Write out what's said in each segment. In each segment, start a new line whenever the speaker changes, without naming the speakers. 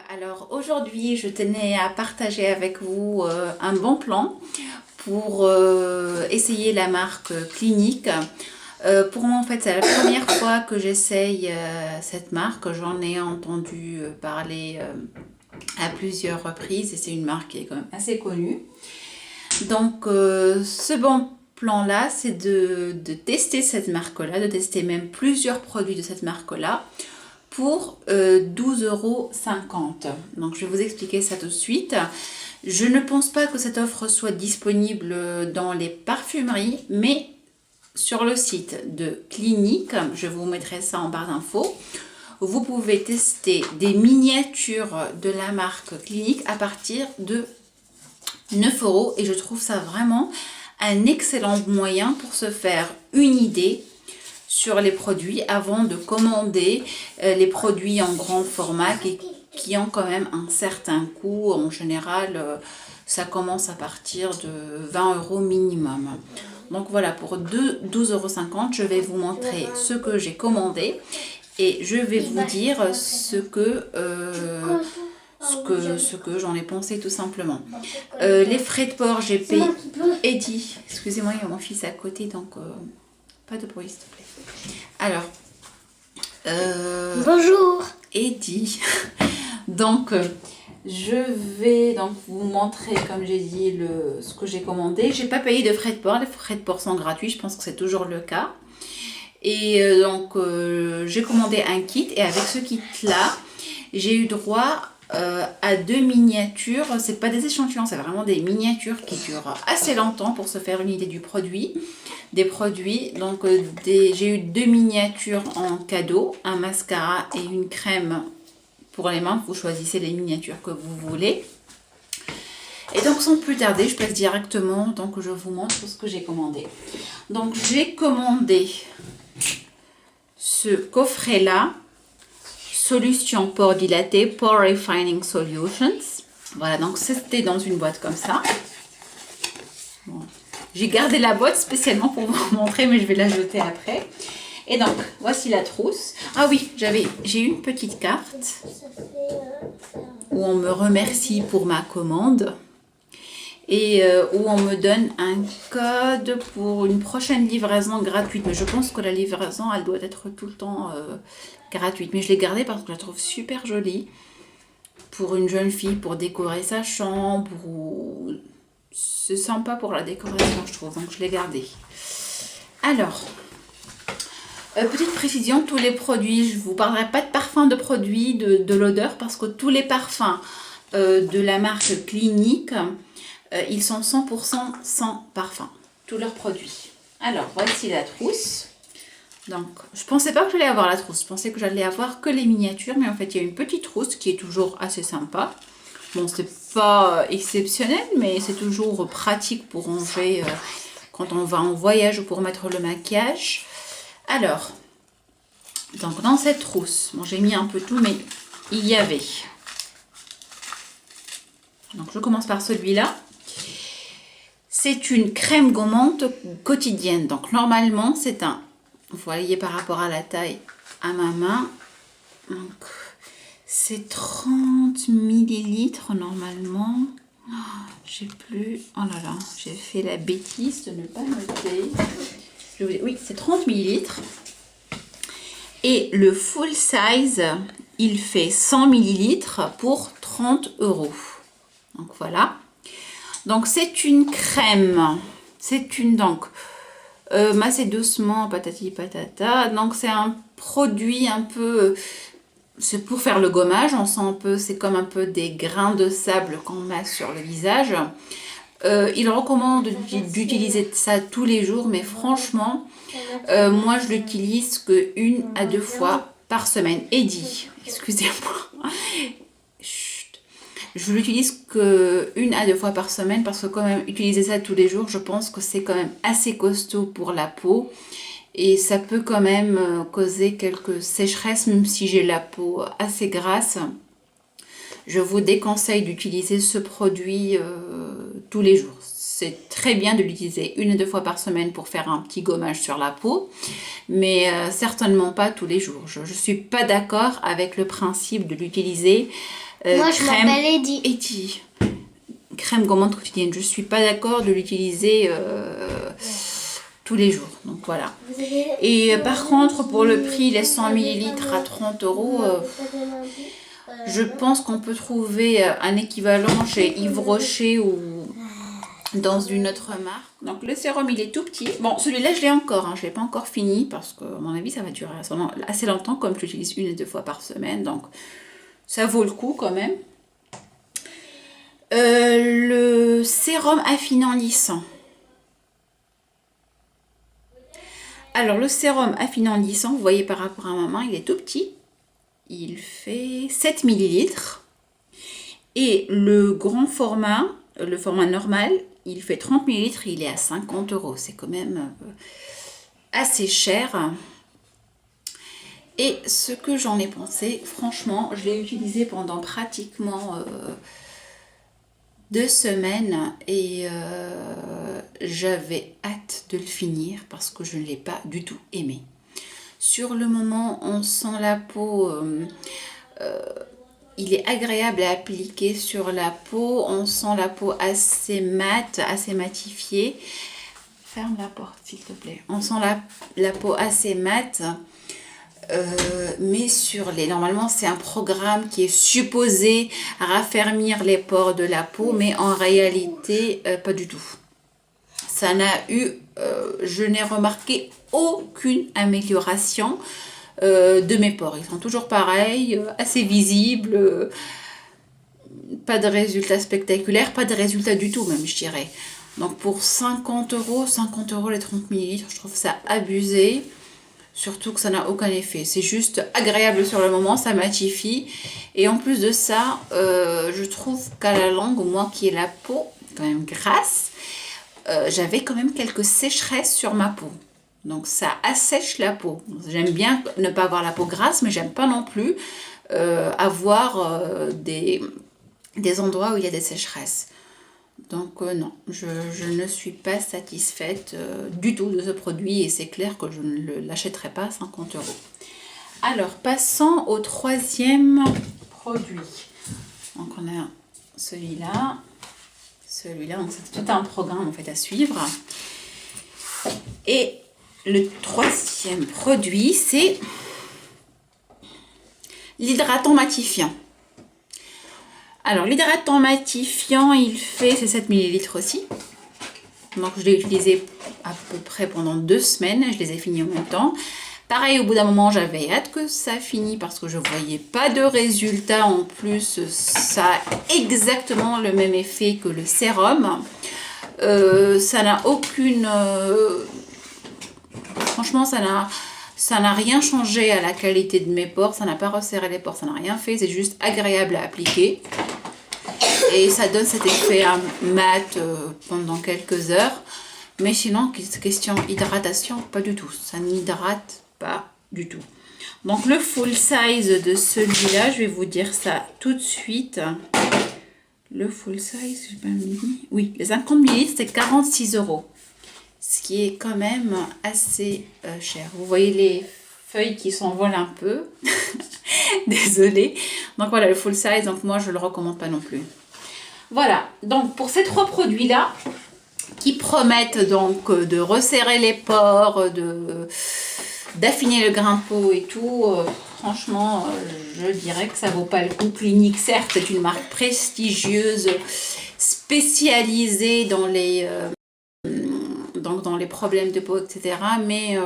Alors aujourd'hui, je tenais à partager avec vous un bon plan pour essayer la marque Clinique. Pour moi, en fait, c'est la première fois que j'essaye cette marque. J'en ai entendu parler à plusieurs reprises et c'est une marque qui est quand même assez connue. Donc, ce bon plan-là, c'est de tester cette marque-là, de tester même plusieurs produits de cette marque-là pour 12,50 €. Donc je vais vous expliquer ça tout de suite. Je ne pense pas que cette offre soit disponible dans les parfumeries, mais sur le site de Clinique, je vous mettrai ça en barre d'infos, vous pouvez tester des miniatures de la marque Clinique à partir de 9 € et je trouve ça vraiment un excellent moyen pour se faire une idée sur les produits avant de commander les produits en grand format qui ont quand même un certain coût. En général, ça commence à partir de 20 € minimum. Donc voilà, pour 12,50 €, je vais vous montrer ce que j'ai commandé et je vais vous dire ce que j'en ai pensé tout simplement. Les frais de port, j'ai payé. Eddie, excusez-moi, il y a mon fils à côté, donc pas de bruit s'il te plaît. Alors,
bonjour
Eddie. Donc, je vais donc vous montrer, comme j'ai dit, ce que j'ai commandé. J'ai pas payé de frais de port. Les frais de port sont gratuits. Je pense que c'est toujours le cas. Et donc, j'ai commandé un kit. Et avec ce kit-là, j'ai eu droit à 2 miniatures. C'est pas des échantillons, c'est vraiment des miniatures qui durent assez longtemps pour se faire une idée du produit. Des produits, donc j'ai eu 2 miniatures en cadeau, un mascara et une crème pour les mains. Vous choisissez les miniatures que vous voulez. Et donc sans plus tarder, je passe directement, donc je vous montre ce que j'ai commandé. Donc j'ai commandé ce coffret là, Solution Pore Dilaté, Pore Refining Solutions. Voilà, donc c'était dans une boîte comme ça. Bon. J'ai gardé la boîte spécialement pour vous montrer, mais je vais la jeter après. Et donc, voici la trousse. Ah oui, j'ai une petite carte où on me remercie pour ma commande et où on me donne un code pour une prochaine livraison gratuite. Mais je pense que la livraison, elle doit être tout le temps gratuite. Mais je l'ai gardée parce que je la trouve super jolie pour une jeune fille, pour décorer sa chambre ou... C'est sympa pour la décoration, je trouve, donc je l'ai gardé. Alors, petite précision, tous les produits, je ne vous parlerai pas de parfum de produits, de l'odeur, parce que tous les parfums de la marque Clinique, ils sont 100% sans parfum, tous leurs produits. Alors, voici la trousse. Donc, je ne pensais pas que j'allais avoir la trousse, je pensais que j'allais avoir que les miniatures, mais en fait, il y a une petite trousse qui est toujours assez sympa. Bon, c'est pas exceptionnel, mais c'est toujours pratique pour ranger quand on va en voyage ou pour mettre le maquillage. Alors, donc dans cette trousse, bon, j'ai mis un peu tout, mais il y avait. Donc, je commence par celui-là. C'est une crème gommante quotidienne. Donc, normalement, c'est un... Vous voyez par rapport à la taille à ma main. Donc, c'est 30 ml normalement. Oh, j'ai plus... Oh là là, j'ai fait la bêtise de ne pas noter. Oui, c'est 30 ml. Et le full size, il fait 100 ml pour 30 €. Donc voilà. Donc c'est une crème. C'est une... Donc, massez doucement, patati patata. Donc c'est un produit un peu... C'est pour faire le gommage, on sent un peu, c'est comme un peu des grains de sable qu'on masse sur le visage. Il recommande d'utiliser ça tous les jours, mais franchement, moi je l'utilise que 1 à 2 fois par semaine. Eddie, excusez-moi. Je l'utilise que 1 à 2 fois par semaine parce que quand même utiliser ça tous les jours, je pense que c'est quand même assez costaud pour la peau. Et ça peut quand même causer quelques sécheresses, même si j'ai la peau assez grasse. Je vous déconseille d'utiliser ce produit tous les jours. C'est très bien de l'utiliser 1 à 2 fois par semaine pour faire un petit gommage sur la peau, mais certainement pas tous les jours. Je ne suis pas d'accord avec le principe de l'utiliser
Moi, je m'appelle Eddie.
Eddie. Crème gommante quotidienne. Je suis pas d'accord de l'utiliser tous les jours. Donc voilà. Et par contre, pour le prix, les 100 millilitres à 30 euros, je pense qu'on peut trouver un équivalent chez Yves Rocher ou dans une autre marque. Donc le sérum, il est tout petit. Bon, celui-là, je l'ai encore. Hein. Je ne l'ai pas encore fini parce que, à mon avis, ça va durer assez longtemps, comme je l'utilise 1 et 2 fois par semaine. Donc, ça vaut le coup quand même. Le sérum affinant lissant. Alors, le sérum affinant lissant, vous voyez par rapport à ma main, il est tout petit. Il fait 7 millilitres. Et le grand format, le format normal, il fait 30 millilitres, il est à 50 euros. C'est quand même assez cher. Et ce que j'en ai pensé, franchement, je l'ai utilisé pendant pratiquement 2 semaines et j'avais hâte de le finir parce que je ne l'ai pas du tout aimé. Sur le moment, on sent la peau... il est agréable à appliquer sur la peau. On sent la peau assez mate, assez matifiée. Ferme la porte, s'il te plaît. On sent la peau assez mate. Mais normalement, c'est un programme qui est supposé raffermir les pores de la peau. Mais en réalité, pas du tout. Ça n'a eu... je n'ai remarqué aucune amélioration de mes pores. Ils sont toujours pareils, assez visibles, pas de résultats spectaculaires, pas de résultats du tout même, je dirais. Donc pour 50 euros les 30 millilitres, je trouve ça abusé. Surtout que ça n'a aucun effet. C'est juste agréable sur le moment, ça matifie. Et en plus de ça, je trouve qu'à la langue, moi qui ai la peau quand même grasse, j'avais quand même quelques sécheresses sur ma peau. Donc ça assèche la peau. J'aime bien ne pas avoir la peau grasse, mais j'aime pas non plus avoir des endroits où il y a des sécheresses. Donc non, je ne suis pas satisfaite du tout de ce produit et c'est clair que je ne l'achèterai pas à 50 euros. Alors passons au troisième produit. Donc on a celui-là, donc c'est tout un programme en fait à suivre. Et le troisième produit, c'est l'hydratant matifiant. Alors, l'hydratant matifiant, c'est 7 millilitres aussi. Donc, je l'ai utilisé à peu près pendant 2 semaines. Je les ai finis en même temps. Pareil, au bout d'un moment, j'avais hâte que ça finisse parce que je ne voyais pas de résultat. En plus, ça a exactement le même effet que le sérum. Ça n'a aucune... franchement, ça n'a rien changé à la qualité de mes pores. Ça n'a pas resserré les pores, ça n'a rien fait. C'est juste agréable à appliquer. Et ça donne cet effet mat pendant quelques heures. Mais sinon, question hydratation, pas du tout. Ça n'hydrate pas du tout. Donc le full size de celui-là, je vais vous dire ça tout de suite. Le full size, j'ai pas mis. Oui, les 50 ml, c'est 46 euros. Ce qui est quand même assez cher. Vous voyez les feuilles qui s'envolent un peu. Désolée. Donc voilà, le full size, donc moi je ne le recommande pas non plus. Voilà, donc pour ces 3 produits-là, qui promettent donc de resserrer les pores, d'affiner le grain de peau et tout, franchement, je dirais que ça vaut pas le coup. Clinique, certes, c'est une marque prestigieuse, spécialisée dans les problèmes de peau, etc. Mais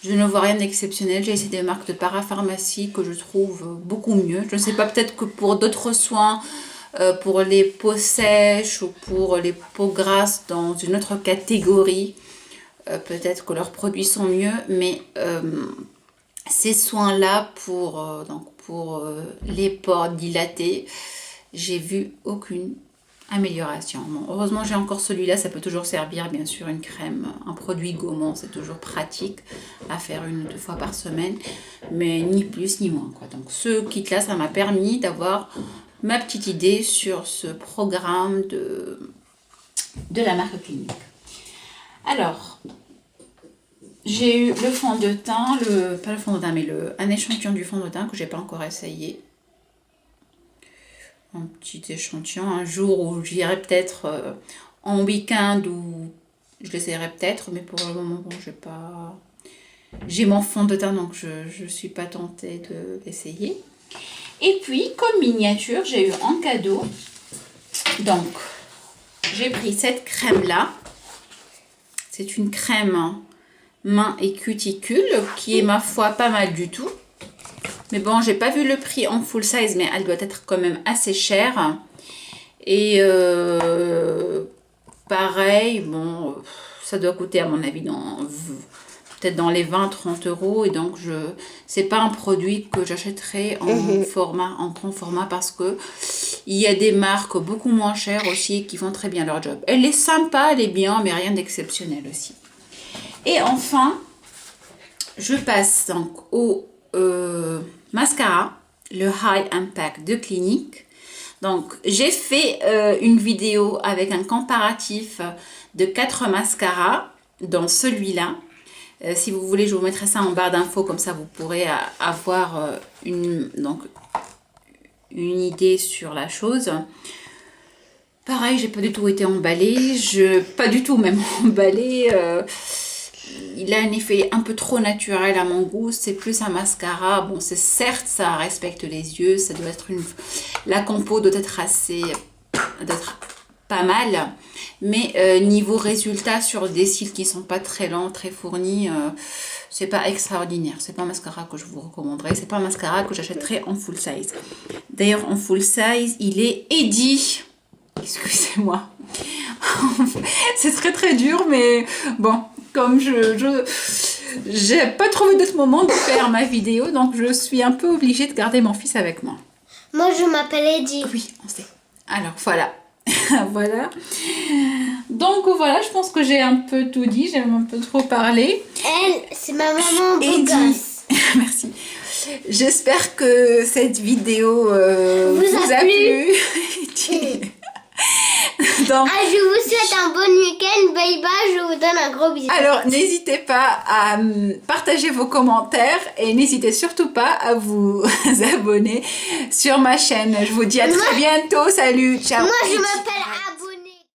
je ne vois rien d'exceptionnel. J'ai essayé des marques de parapharmacie que je trouve beaucoup mieux. Je ne sais pas, peut-être que pour d'autres soins, pour les peaux sèches ou pour les peaux grasses dans une autre catégorie, peut-être que leurs produits sont mieux, mais ces soins-là pour les pores dilatés, j'ai vu aucune amélioration. Bon, heureusement j'ai encore celui-là, ça peut toujours servir, bien sûr, une crème, un produit gommant, c'est toujours pratique à faire 1 ou 2 fois par semaine, mais ni plus ni moins, quoi. Donc ce kit-là, ça m'a permis d'avoir ma petite idée sur ce programme de la marque Clinique. Alors, j'ai eu le fond de teint, pas le fond de teint, mais un échantillon du fond de teint que j'ai pas encore essayé. un petit échantillon. Un jour où j'irai peut-être en week-end ou je l'essayerai peut-être, mais pour le moment, bon, j'ai mon fond de teint, donc je suis pas tentée de l'essayer. Et puis, comme miniature, j'ai eu en cadeau, donc, j'ai pris cette crème-là. C'est une crème main et cuticule qui est, ma foi, pas mal du tout. Mais bon, j'ai pas vu le prix en full size, mais elle doit être quand même assez chère. Et pareil, bon, ça doit coûter à mon avis peut-être dans les 20-30 euros. Et donc, c'est pas un produit que j'achèterai en grand format parce que il y a des marques beaucoup moins chères aussi qui font très bien leur job. Elle est sympa, elle est bien, mais rien d'exceptionnel aussi. Et enfin, je passe donc au mascara, le High Impact de Clinique. Donc, j'ai fait une vidéo avec un comparatif de 4 mascaras dans celui-là. Si vous voulez, je vous mettrai ça en barre d'infos, comme ça vous pourrez avoir une idée sur la chose. Pareil, j'ai pas du tout été emballée, pas du tout même emballée. Il a un effet un peu trop naturel à mon goût. C'est plus un mascara. Bon, certes, ça respecte les yeux. Ça doit être la compo doit être pas mal. Mais niveau résultat sur des cils qui sont pas très lents, très fournis, c'est pas extraordinaire. C'est pas un mascara que je vous recommanderais. C'est pas un mascara que j'achèterais en full size. D'ailleurs, en full size, il est Eddy. Excusez-moi. C'est très très dur, mais bon, comme j'ai pas trouvé d'autre moment de faire ma vidéo, donc je suis un peu obligée de garder mon fils avec moi.
Moi, je m'appelle Eddy.
Oui, on sait. Alors, voilà. Voilà. Donc, voilà, je pense que j'ai un peu tout dit. J'ai un peu trop parlé.
Elle, c'est ma maman beau gosse.
Merci. J'espère que cette vidéo vous a plu. Donc,
je vous souhaite un bon week-end. Bye bye. Je vous donne un gros bisou.
Alors, n'hésitez pas à partager vos commentaires et n'hésitez surtout pas à vous abonner sur ma chaîne. Je vous dis à très bientôt. Salut, ciao.
Moi, je m'appelle